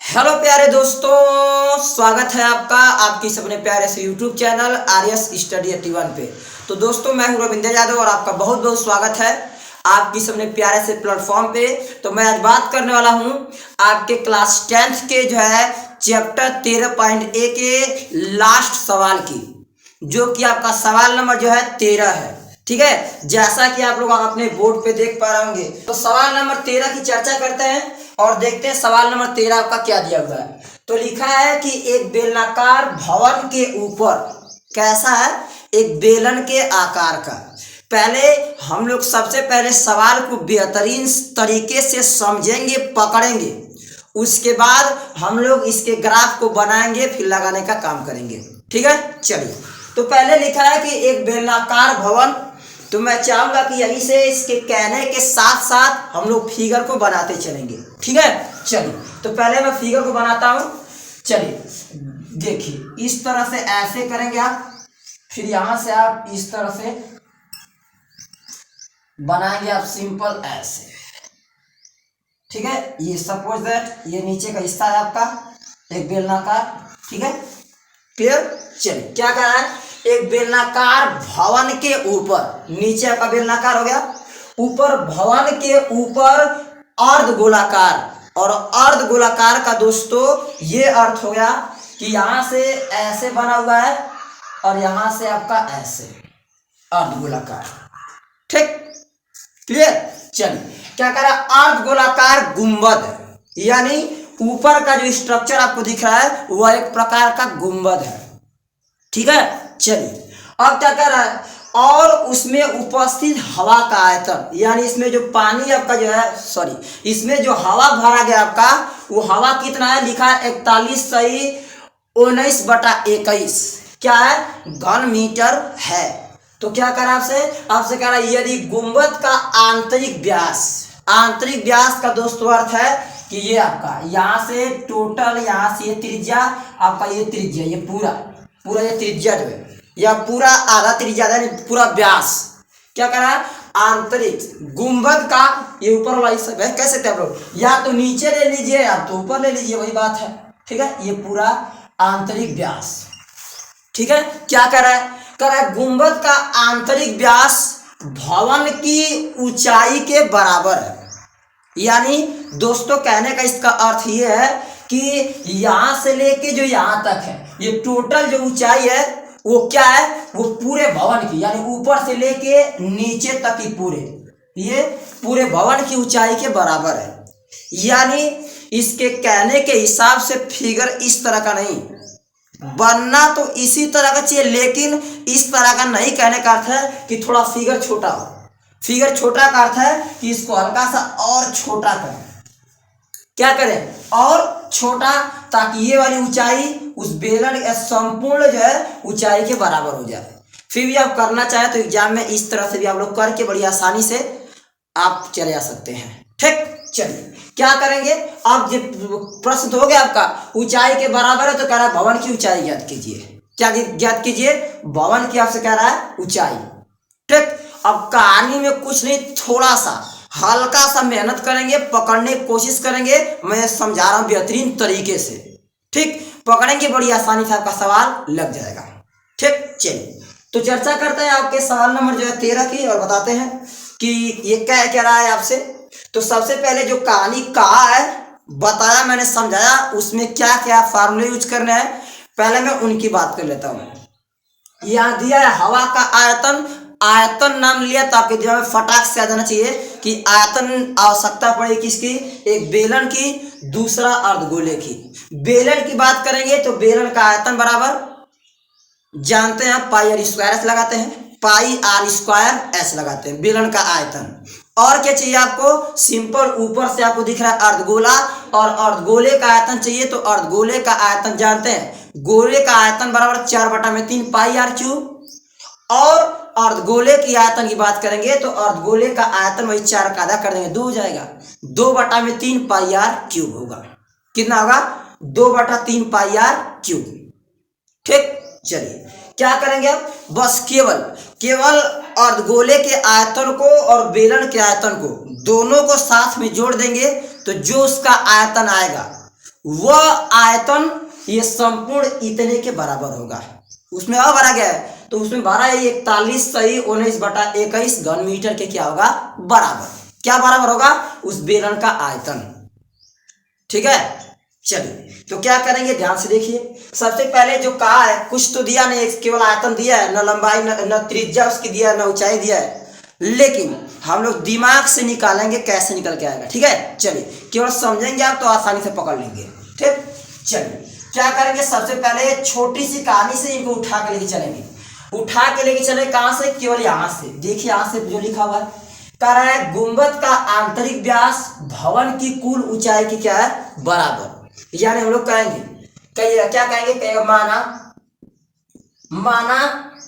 Hello प्यारे दोस्तों, स्वागत है आपका आपकी सबने प्यारे से यूट्यूब चैनल आर्यस स्टडी 81 पे। तो दोस्तों मैं हूं रविंद्र यादव और आपका बहुत बहुत स्वागत है आपकी सबने प्यारे से प्लेटफॉर्म पे। तो मैं आज बात करने वाला हूं आपके क्लास 10th के जो है चैप्टर 13.a के लास्ट सवाल की, जो कि आपका सवाल नंबर जो है 13 है। ठीक है, जैसा कि आप लोग अपने बोर्ड पे देख पा रहे होंगे। तो सवाल नंबर 13 की चर्चा करते हैं और देखते हैं सवाल नंबर 13 का क्या दिया हुआ है। तो लिखा है कि एक बेलनाकार भवन के ऊपर, कैसा है, एक बेलन के आकार का। पहले हम लोग सबसे पहले सवाल को बेहतरीन तरीके से समझेंगे, पकड़ेंगे, उसके बाद हम लोग इसके ग्राफ को बनाएंगे, फिर लगाने का काम करेंगे। ठीक है, चलिए। तो पहले लिखा है कि एक बेलनाकार भवन। तो मैं चाहूंगा कि यहीं से इसके कहने के साथ साथ हम लोग फिगर को बनाते चलेंगे। ठीक है, चलिए। तो पहले मैं फिगर को बनाता हूं। चलिए देखिए, इस तरह से ऐसे करेंगे आप, फिर यहां से आप इस तरह से बनाएंगे आप, सिंपल ऐसे। ठीक है, ये सपोज दैट ये नीचे का हिस्सा है आपका एक बेलनाकार। ठीक है, फिर चलिए क्या करना है, एक बेलनाकार भवन के ऊपर, नीचे आपका बेलनाकार हो गया, ऊपर भवन के ऊपर अर्धगोलाकार। और अर्धगोलाकार का दोस्तों ये अर्थ हो गया कि यहां से ऐसे बना हुआ है और यहां से आपका ऐसे अर्धगोलाकार। ठीक, क्लियर। चलिए क्या करा, अर्धगोलाकार गुंबद, यानी ऊपर का जो स्ट्रक्चर आपको दिख रहा है वह एक प्रकार का गुंबद है। ठीक है, चलिए। अब क्या कर रहा है, और उसमें उपस्थित हवा का आयतन, यानी इसमें जो पानी आपका जो है, सॉरी, इसमें जो हवा भरा गया आपका, वो हवा कितना है, लिखा है 4119/21, क्या है, घन मीटर है। तो क्या करा आपसे कह रहा है यदि गुंबद का आंतरिक व्यास, आंतरिक व्यास का दोस्तों अर्थ है कि ये आपका यहां से टोटल, यहां से ये त्रिज्या आपका, ये त्रिज्या, ये पूरा ये त्रिज्या जो है, या पूरा आधा त्रिज्या है, पूरा व्यास। क्या करा, आंतरिक गुंबद का, ये ऊपर वाला हिस्सा है, कैसे थे आप लोग, या तो नीचे ले लीजिए या तो ऊपर ले लीजिए, वही बात है। ठीक है, ये पूरा आंतरिक व्यास। ठीक है, क्या कर रहा है, गुंबद का आंतरिक व्यास भवन की ऊंचाई के बराबर है। यानी दोस्तों कहने का इसका अर्थ ये है कि यहां से लेके जो यहां तक है, ये टोटल जो ऊंचाई है वो क्या है, वो पूरे भवन की, यानी ऊपर से लेके नीचे तक की पूरे, ये पूरे भवन की ऊंचाई के बराबर है। यानी इसके कहने के हिसाब से फिगर इस तरह का नहीं बनना, तो इसी तरह का चाहिए, लेकिन इस तरह का नहीं। कहने का अर्थ है कि थोड़ा फिगर छोटा हो। फिगर छोटा का अर्थ है कि इसको हल्का सा और छोटा करें। क्या करें, और छोटा, ताकि ये वाली ऊंचाई उस बेलन संपूर्ण जो है ऊंचाई के बराबर हो जाए। फिर भी आप करना चाहें तो एग्जाम में इस तरह से भी आप लोग करके बड़ी आसानी से आप चले आ सकते हैं। ठीक, चलिए क्या करेंगे, अब जब प्रश्न हो गया आपका ऊंचाई के बराबर है, तो कह रहा है भवन की ऊंचाई ज्ञात कीजिए। क्या ज्ञात कीजिए, भवन की आपसे कह रहा है ऊंचाई। ठीक, अब कहानी में कुछ नहीं, थोड़ा सा हल्का सा मेहनत करेंगे, पकड़ने की कोशिश करेंगे। मैं समझा रहा हूं बेहतरीन तरीके से। ठीक, पकड़ेंगे, बड़ी आसानी से आपका सवाल लग जाएगा। ठीक, चलिए तो चर्चा करते हैं आपके सवाल नंबर जो है 13 की, और बताते हैं कि ये क्या रहा है आपसे। तो सबसे पहले जो कहानी कहा है, बताया, मैंने समझाया, उसमें क्या क्या फार्मूले यूज करने हैं, पहले मैं उनकी बात कर लेता हूं। यहां दिया है हवा का आयतन। आयतन नाम लिया तो आपके दिमाग में फटाक से आ जाना चाहिए कि आयतन आवश्यकता पड़ेगी किसकी, एक बेलन की, दूसरा अर्धगोले की। बेलन की बात करेंगे तो बेलन का आयतन बराबर जानते हैं आप, पाई आर स्क्वायर एस लगाते हैं, पाई आर स्क्वायर एस लगाते हैं, बेलन का आयतन। और क्या चाहिए आपको, सिंपल, ऊपर से आपको दिख रहा है अर्धगोला, और अर्धगोले का आयतन चाहिए, तो अर्धगोले का आयतन जानते हैं, गोले का आयतन बराबर 4/3 पाई आर क्यूब। और अर्धगोले की आयतन की बात करेंगे तो अर्धगोले का आयतन वही 4 का आधा कर देंगे, 2 हो जाएगा, 2/3 पाई आर क्यूब होगा। कितना होगा, 2/3 पाई आर क्यूब। ठीक, चलिए क्या करेंगे अब, बस केवल अर्धगोले के आयतन को और बेलन के आयतन को दोनों को साथ में जोड़ देंगे, तो जो उसका आयतन आएगा वह आयतन ये संपूर्ण इतने के बराबर होगा। उसमें अब भरा गया है तो उसमें भरा है 41/19 घन मीटर के क्या होगा बराबर। क्या बराबर होगा? उस बेलन का आयतन। ठीक है, चलिए तो क्या करेंगे ध्यान से देखिए। सबसे पहले जो कहा है कुछ तो दिया नहीं, केवल आयतन दिया है, न लंबाई न त्रिज्या उसकी दिया है, न ऊंचाई दिया है, लेकिन हम लोग दिमाग से निकालेंगे कैसे निकल के आएगा। ठीक है, चलिए केवल समझेंगे आप तो आसानी से पकड़ लेंगे। ठीक, चलिए क्या करेंगे, सबसे पहले छोटी सी कहानी से इनको उठा के लेके चलेंगे। उठा के लेके चले कहां से? केवल यहां से। देखिए यहां से जो लिखा हुआ है, कह रहा है गुंबद का आंतरिक व्यास भवन की कुल ऊंचाई की क्या है बराबर। यानी हम लोग कहेंगे क्या कहेंगे, माना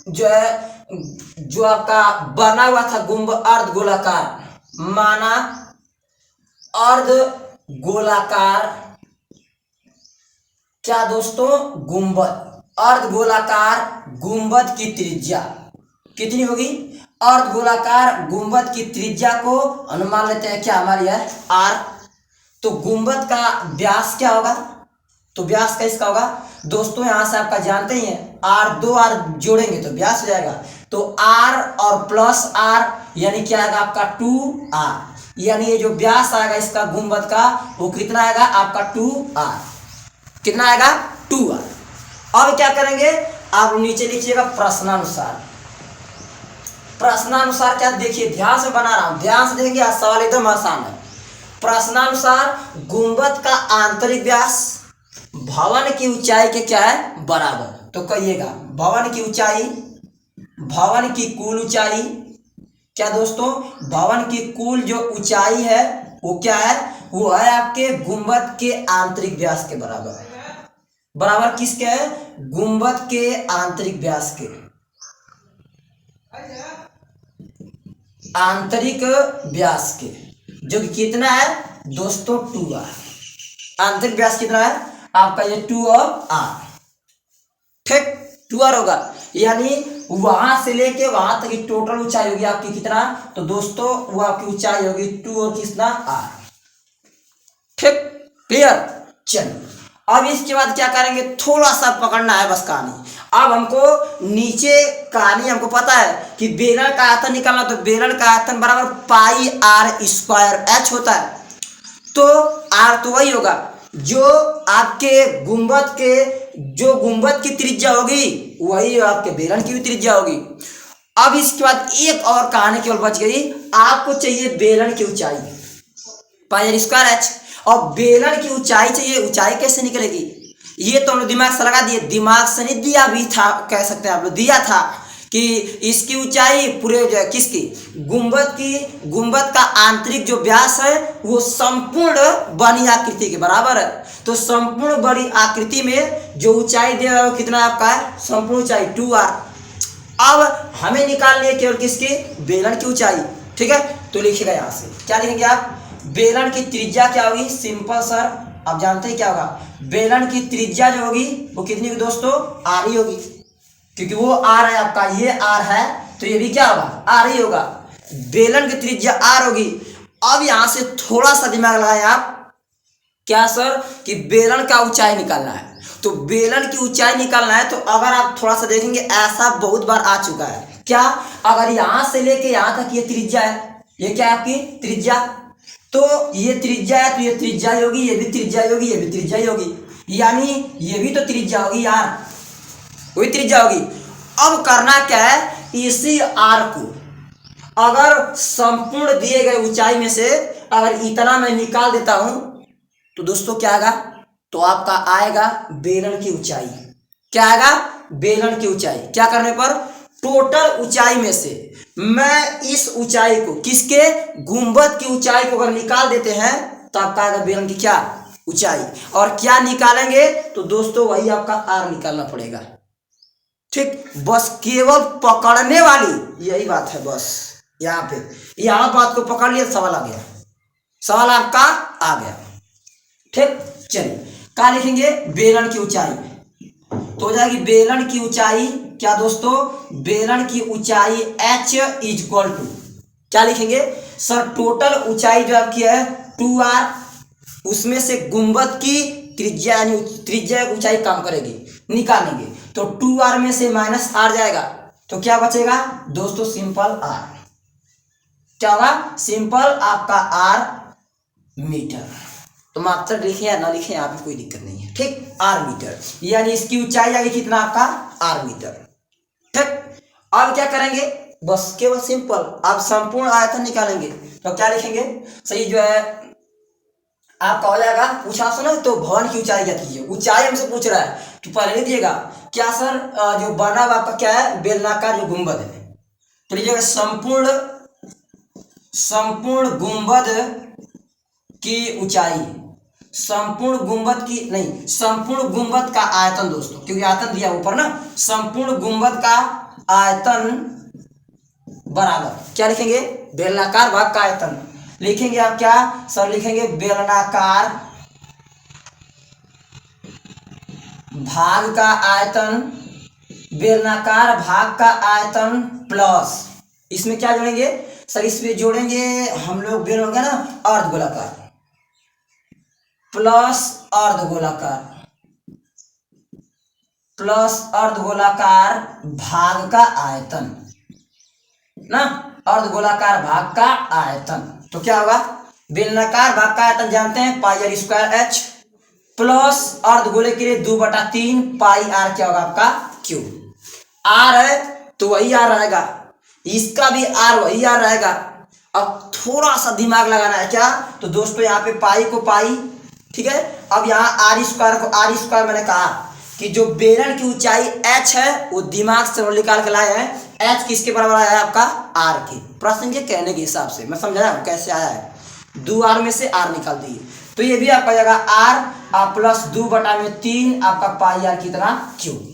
जो है जो आपका बना हुआ था गुंबद अर्ध गोलाकार, माना अर्ध गोलाकार क्या दोस्तों गुंबद, अर्ध गोलाकार गुंबद की त्रिज्या कितनी होगी? अर्ध गोलाकार गुंबद की त्रिज्या को अनुमान लेते हैं क्या हमारी है r। तो गुंबद का व्यास क्या होगा? तो व्यास का इसका होगा दोस्तों, यहां से आपका जानते ही हैं r, 2 r जोड़ेंगे तो व्यास हो जाएगा। तो r और प्लस r यानी क्या आएगा आपका 2r, यानी ये जो व्यास आएगा इसका गुंबद का वो कितना आएगा आपका 2r। कितना आएगा? 2r। अब क्या करेंगे आप नीचे लिखिएगा प्रश्नानुसार। प्रश्नानुसार क्या, देखिए ध्यान से बना रहा हूं, ध्यान से देखेंगे सवाल एकदम आसान है। प्रश्नानुसार गुंबद का आंतरिक व्यास भवन की ऊंचाई के क्या है बराबर। तो कहिएगा भवन की ऊंचाई, भवन की कुल ऊंचाई क्या दोस्तों, भवन की कुल जो ऊंचाई है वो क्या है, वो है आपके गुंबद के आंतरिक व्यास के बराबर। बराबर किसके है? गुंबद के आंतरिक व्यास के, आंतरिक व्यास के, जो कि कितना है दोस्तों 2r। आंतरिक व्यास कितना है आपका ये 2r। ठीक, 2r होगा, यानी वहां से लेके वहां तक की टोटल ऊंचाई होगी आपकी कितना? तो दोस्तों वो आपकी ऊंचाई होगी 2 और कितना r। ठीक, क्लियर। चलिए अब इसके बाद क्या करेंगे, थोड़ा सा पकड़ना है बस कहानी। अब हमको नीचे कहानी हमको पता है कि बेलन का आयतन निकालना, तो बेलन का आयतन बराबर पाई r स्क्वायर h होता है। तो r तो वही होगा जो आपके गुंबद के, जो गुंबद की त्रिज्या होगी वही आपके बेलन की भी त्रिज्या होगी। अब इसके बाद एक और कहानी केवल बच गई, आपको चाहिए बेलन की ऊंचाई पाई r स्क्वायर h, और बेलन की ऊंचाई चाहिए। ऊंचाई कैसे निकलेगी ये तो हम लोग दिमाग से लगा दिए, दिमाग से नहीं दिया भी था, कह सकते हैं आप लोग दिया था कि इसकी ऊंचाई पूरे किसकी गुंबद की, गुंबद का आंतरिक जो व्यास है वो संपूर्ण बड़ी आकृति के बराबर है। तो संपूर्ण बड़ी आकृति में जो ऊंचाई दे रहा है वो कितना आपका है, संपूर्ण ऊंचाई 2r। अब हमें निकालनी है केवल किसकी, बेलन की ऊंचाई। ठीक है, तो लिखिएगा यहां से क्या लिखेंगे आप, बेलन की त्रिज्या क्या होगी, सिंपल सर आप जानते हैं क्या होगा, बेलन की त्रिज्या जो होगी वो कितनी होगी दोस्तों, r ही होगी, क्योंकि वो r है आपका, ये r है तो ये भी क्या होगा r ही होगा। बेलन की त्रिज्या r होगी। अब यहां से थोड़ा सा दिमाग लगाएं आप, क्या सर कि बेलन का ऊंचाई निकालना है। तो बेलन की ऊंचाई निकालना है तो अगर आप थोड़ा सा देखेंगे ऐसा बहुत बार आ चुका है क्या, अगर यहां से लेके यहां तक ये त्रिज्या है, ये क्या है आपकी त्रिज्या, तो ये त्रिज्या है तो ये त्रिज्या ही होगी, ये भी त्रिज्या ही होगी, ये भी त्रिज्या ही होगी, यानी ये भी तो त्रिज्या होगी यार, वही त्रिज्या होगी। अब करना क्या है, इसी r को अगर संपूर्ण दिए गए ऊंचाई में से अगर इतना मैं निकाल देता हूं तो दोस्तों क्या आएगा, तो आपका आएगा बेलन की ऊंचाई। क्या आएगा, बेलन की ऊंचाई। क्या करने पर, टोटल ऊंचाई में से मैं इस ऊंचाई को, किसके, गुंबद की ऊंचाई को अगर निकाल देते हैं तो आपका आएगा बेलन की क्या ऊंचाई। और क्या निकालेंगे तो दोस्तों वही आपका r निकालना पड़ेगा। ठीक, बस केवल पकड़ने वाली यही बात है, बस यहाँ पे यहाँ बात को पकड़ लिया, सवाल आ गया, सवाल आपका आ गया। ठीक, चलिए क्या लिखेंगे, बेलन की ऊंचाई, तो हो जाएगी बेलन की ऊंचाई क्या दोस्तों, बेलन की ऊंचाई h इक्वल टू क्या लिखेंगे सर, टोटल ऊंचाई जो आपकी है 2r, उसमें से गुंबद की त्रिज्या यानी त्रिज्या की ऊंचाई कम करेगी, निकालेंगे तो 2r में से -r जाएगा तो क्या बचेगा दोस्तों, सिंपल r। क्या होगा, सिंपल आपका r मीटर। तो मात्रा लिखें या ना लिखें यहाँ पे कोई दिक्कत नहीं है, ठीक। r मीटर यानी इसकी ऊंचाई आएगी कितना आपका r मीटर, ठीक। अब क्या करेंगे, बस केवल सिंपल आप संपूर्ण आयतन निकालेंगे तो क्या लिखेंगे, सही जो है आपका हो जाएगा, पूछा सुना तो भवन की ऊंचाई क्या कीजिए, ऊंचाई हमसे पूछ रहा है तो पहले लिख दिएगा क्या सर, जो बना हुआ आपका क्या है, बेलनाकार जो गुंबद है, तो लीजिएगा संपूर्ण गुंबद की ऊंचाई, संपूर्ण गुंबद की नहीं, संपूर्ण गुंबद का आयतन दोस्तों, क्योंकि आयतन दिया ऊपर ना, संपूर्ण गुंबद का आयतन बराबर क्या लिखेंगे, बेलनाकार भाग का आयतन लिखेंगे आप क्या सर, लिखेंगे बेलनाकार भाग का आयतन, बेलनाकार भाग का आयतन प्लस, इसमें क्या जोड़ेंगे सर, इसमें जोड़ेंगे हम लोग, बेल हो गया ना अर्धगोलाकार, प्लस अर्धगोलाकार, प्लस अर्धगोलाकार भाग का आयतन ना, अर्धगोलाकार भाग का आयतन। तो क्या होगा, बेलनाकार भाग का आयतन जानते हैं पाई आर स्क्वायर एच, प्लस अर्धगोले के लिए 2/3 पाई आर क्या होगा आपका क्यूब। आर है तो वही आर रहेगा, इसका भी आर वही आर रहेगा। अब थोड़ा सा दिमाग लगाना है क्या, तो दोस्तों यहाँ पे पाई को पाई, ठीक है। अब यहाँ आर स्क्वायर को आर स्क्वायर, मैंने कहा कि जो बेलन की ऊंचाई h है वो दिमाग से निकाल के लाए हैं, h किसके बराबर आया है आपका r के, प्रश्न के कहने के हिसाब से मैं समझाया कैसे आया है, 2r में से r निकाल दिए तो ये भी आपका जाएगा r प्लस 2/3 आपका पाई आर कितना क्यूब।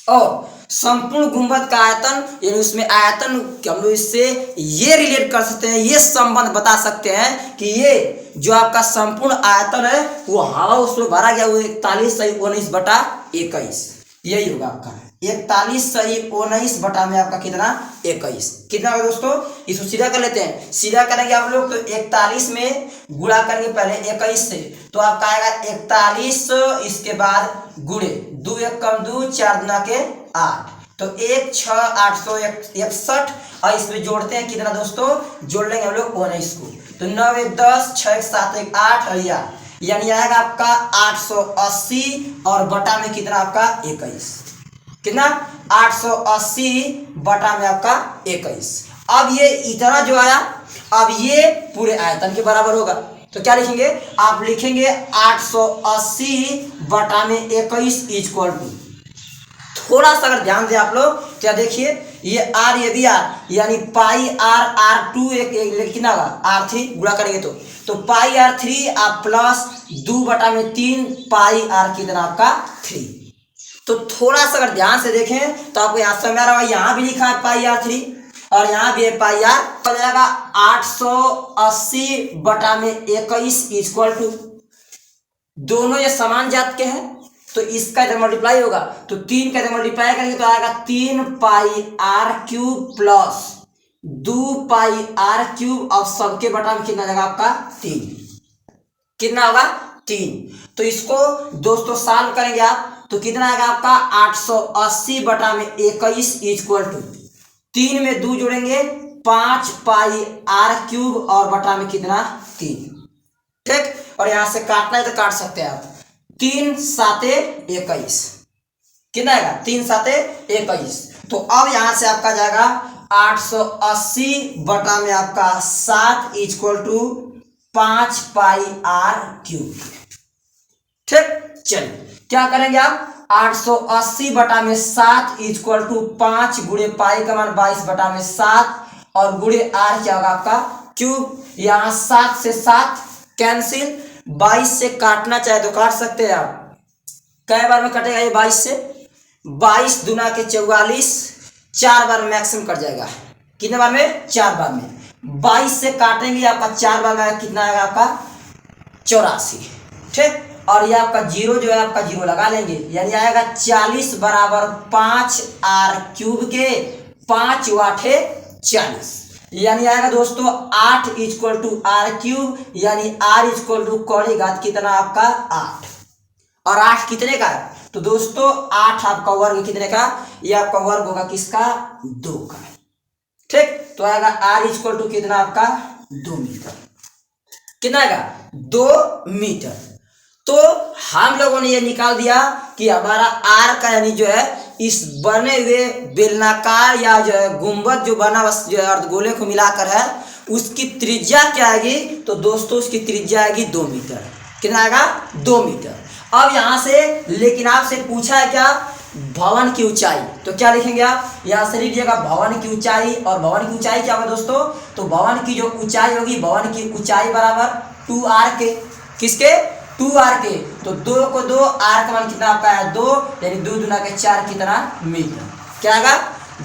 और संपूर्ण गुंबद का आयतन यानी उसमें आयतन हम लोग इससे ये रिलेट कर सकते हैं, ये संबंध बता सकते हैं कि ये जो आपका संपूर्ण आयतन है वो हवा उसमें भरा गया वो 41/19, यही होगा आपका 41/19 बटा में आपका कितना 21, कितना होगा दोस्तों, इसको सीधा कर लेते हैं, सीधा करेंगे आप लोग तो 41 में गुणा करेंगे पहले 21 से तो आपका आएगा 41, इसके बाद गुणे 2 1 कम 2 4 गुना के 8 तो 1 6 861 और इसमें जोड़ते हैं कितना दोस्तों, जोड़ लेंगे हम लोग 19 को तो 9 1 10 6 1 7 1 8 और यानी आएगा आपका 880 और बटा में कितना आपका 21, कितना 880 बटा में आपका 21। अब ये इतना जो आया अब ये पूरे आयतन के बराबर होगा तो क्या लिखेंगे, आप लिखेंगे 880 बटा में 21 इक्वल टू, थोड़ा सा अगर ध्यान दें आप लोग क्या देखिए, ये आर ये भी आर यानी पाई आर r2 एक कितना होगा r3 गुणा करेंगे तो पाई r3 आप प्लस 2/3 पाई r कितना आपका 3। तो थोड़ा सा अगर ध्यान से देखें तो आपको यहाँ समझ आ रहा है, यहाँ भी लिखा है पाई r3 और यहाँ भी है पाई r, हो जाएगा 880 बटा में 21 इक्वल टू, दोनों ये समान जात के हैं तो इसका इधर मल्टीप्लाई होगा तो 3 का इधर मल्टीप्लाई करेंगे तो आएगा 3 pi r cube plus 2 pi r cube और सबके बटा में कितना जाएगा आपका 3, कितना होगा 3। तो इसको दोस्तों सॉल्व करेंगे आप तो कितना आएगा आपका 880 बटा में 21 इक्वल टू 3 में 2 जोड़ेंगे 5 पाई आर क्यूब और बटा में कितना 3, ठीक। और यहां से काटना है तो काट सकते हैं आप, 3 7 21 कितना आएगा 3 7 21। तो अब यहां से आपका जाएगा 880 बटा में आपका 7 equal to 5 pi r cube, ठीक। चलिए क्या करेंगे आप 880 बटा में 7 इक्वल टू 5 गुणे पाई का मान 22 बटा में 7 और गुणे आर क्या होगा आपका क्यूब, यहाँ 7 से 7 कैंसिल, 22 से काटना चाहे तो काट सकते हैं आप, कई बार में कटेगा ये 22 से, 22 दूना के 44, 4 बार मैक्सिमम कट जाएगा, कितने बार में 4 बार में, 22 से काटेंगे आपका 4 बार में कितना आएगा आपका 84, ठीक। और ये आपका जीरो जो है आपका जीरो लगा लेंगे यानी आएगा 40 बराबर 5 आर क्यूब के 5 वाटे 40 यानी आएगा दोस्तों 8 इक्वल टू आर क्यूब यानी आर इक्वल टू कौड़ी घात कितना आपका 8, और 8 कितने का है? तो दोस्तों 8 आपका वर्ग कितने का? ये आपका वर्ग होगा किसका? 2 का। ठीक, तो आएगा r इक्वल टू कितना आपका? 2 मीटर। कितना आएगा? 2 मीटर। तो हम लोगों ने ये निकाल दिया कि हमारा r का यानी जो है इस बने हुए बेलनाकार या जो है गुंबद जो बना जो है अर्धगोले को मिलाकर है उसकी त्रिज्या क्या आएगी? तो दोस्तों उसकी त्रिज्या आएगी 2 मीटर। कितना आएगा? 2 मीटर। अब यहाँ से लेकिन आपसे पूछा है क्या? भवन की ऊंचाई। तो क्या लिखेंगे आप? यहाँ से लिखिएगा भवन की ऊंचाई। और भवन की ऊंचाई क्या होगा दोस्तों? तो भवन की जो ऊंचाई होगी, भवन की ऊंचाई बराबर 2r के। किसके? 2r के। तो 2 को 2, r का मान कितना आपका है? 2, यानी 2 दूना के 4 कितना मीटर? क्या आएगा?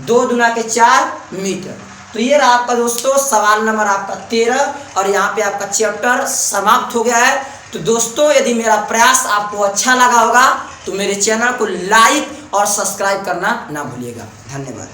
2 दूना के 4 मीटर। तो ये रहा आपका दोस्तों सवाल नंबर आपका 13 और यहाँ पे आपका चैप्टर समाप्त हो गया है। तो दोस्तों यदि मेरा प्रयास आपको अच्छा लगा होगा तो मेरे चैनल को लाइक और सब्सक्राइब करना ना भूलिएगा। धन्यवाद।